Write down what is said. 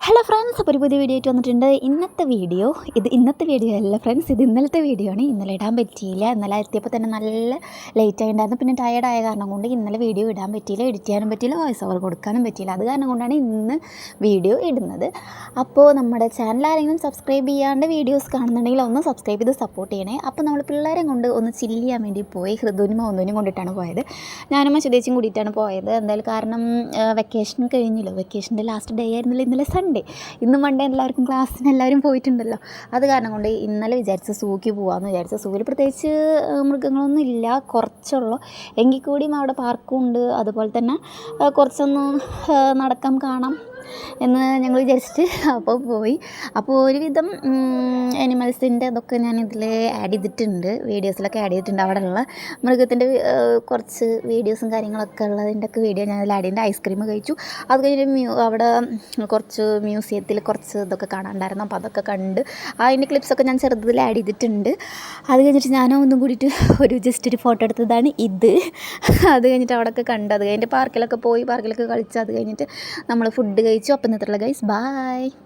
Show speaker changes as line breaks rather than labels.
Hello friends, അപ്പോൾ ഒരു പുതിയ വീഡിയോ ആയിട്ട് വന്നിട്ടുണ്ട്. ഇന്നത്തെ വീഡിയോ അല്ല ഫ്രണ്ട്സ്, ഇത് ഇന്നലത്തെ വീഡിയോ ആണ്. ഇന്നലെ ഇടാൻ പറ്റിയില്ല. ഇന്നലെ എത്തിയപ്പോൾ തന്നെ നല്ല ലേറ്റ് ആയിട്ടുണ്ടായിരുന്നു. പിന്നെ ടയേർഡായ കാരണം കൊണ്ട് ഇന്നലെ വീഡിയോ ഇടാൻ പറ്റിയില്ല, എഡിറ്റ് ചെയ്യാനും പറ്റിയില്ല, വോയിസ് ഓവർ കൊടുക്കാനും പറ്റിയില്ല. അത് കാരണം കൊണ്ടാണ് ഇന്ന് വീഡിയോ ഇടുന്നത്. അപ്പോൾ നമ്മുടെ ചാനൽ ആരെങ്കിലും സബ്സ്ക്രൈബ് ചെയ്യാണ്ട് വീഡിയോസ് കാണുന്നുണ്ടെങ്കിൽ ഒന്ന് സബ്സ്ക്രൈബ് ചെയ്ത് സപ്പോർട്ട് ചെയ്യണേ. അപ്പോൾ നമ്മൾ പിള്ളേരെ കൊണ്ട് ഒന്ന് ചില്ല് ചെയ്യാൻ വേണ്ടി പോയി. ഹൃദുവിനും ഒന്നിനും കൊണ്ടിട്ടാണ് പോയത്. ഞാനും മശുദേച്ചിയും കൂടിയിട്ടാണ് പോയത്. എന്തായാലും കാരണം വെക്കേഷൻ കഴിഞ്ഞല്ലോ. വെക്കേഷൻ്റെ ലാസ്റ്റ് ഡേ ആയിരുന്നില്ല ഇന്നലെ സൺഡേ. ഇന്ന് മൺഡേ എല്ലാവർക്കും ക്ലാസ്സിന് എല്ലാവരും പോയിട്ടുണ്ടല്ലോ. അത് കാരണം കൊണ്ട് ഇന്നലെ വിചാരിച്ച സൂക്ക് പോകാമെന്ന് വിചാരിച്ച. സൂവിൽ പ്രത്യേകിച്ച് മൃഗങ്ങളൊന്നും ഇല്ല, കുറച്ചുള്ളൂ. എങ്കിൽ കൂടിയും അവിടെ പാർക്കും ഉണ്ട്. അതുപോലെ തന്നെ കുറച്ചൊന്ന് നടക്കാം, കാണാം എന്ന് ഞങ്ങൾ വിചാരിച്ചിട്ട് അപ്പോൾ പോയി. അപ്പോൾ ഒരുവിധം അനിമൽസിൻ്റെ ഇതൊക്കെ ഞാൻ ഇതിൽ ആഡ് ചെയ്തിട്ടുണ്ട്, വീഡിയോസിലൊക്കെ ആഡ് ചെയ്തിട്ടുണ്ട്. അവിടെയുള്ള മൃഗത്തിൻ്റെ കുറച്ച് വീഡിയോസും കാര്യങ്ങളൊക്കെ ഉള്ളതിൻ്റെയൊക്കെ വീഡിയോ ഞാൻ അതിൽ ആഡ് ചെയ്തിട്ടുണ്ട്. ഐസ്ക്രീം കഴിച്ചു. അത് കഴിഞ്ഞിട്ട് അവിടെ കുറച്ച് മ്യൂസിയത്തിൽ കുറച്ച് ഇതൊക്കെ കാണാനുണ്ടായിരുന്നു. അപ്പോൾ അതൊക്കെ കണ്ട് അതിൻ്റെ ക്ലിപ്സൊക്കെ ഞാൻ ചെറുതിൽ ആഡ് ചെയ്തിട്ടുണ്ട്. അത് കഴിഞ്ഞിട്ട് ഞാനോ ഒന്നും കൂടിയിട്ട് ജസ്റ്റ് ഒരു ഫോട്ടോ എടുത്തതാണ് ഇത്. അത് കഴിഞ്ഞിട്ട് അവിടെയൊക്കെ കണ്ട്, അത് കഴിഞ്ഞിട്ട് പാർക്കിലൊക്കെ പോയി, പാർക്കിലൊക്കെ കളിച്ച്, അത് കഴിഞ്ഞിട്ട് നമ്മൾ ഫുഡ് കഴിച്ചു. അപ്പം ഇന്നത്തെ ഗൈസ്, ബൈ.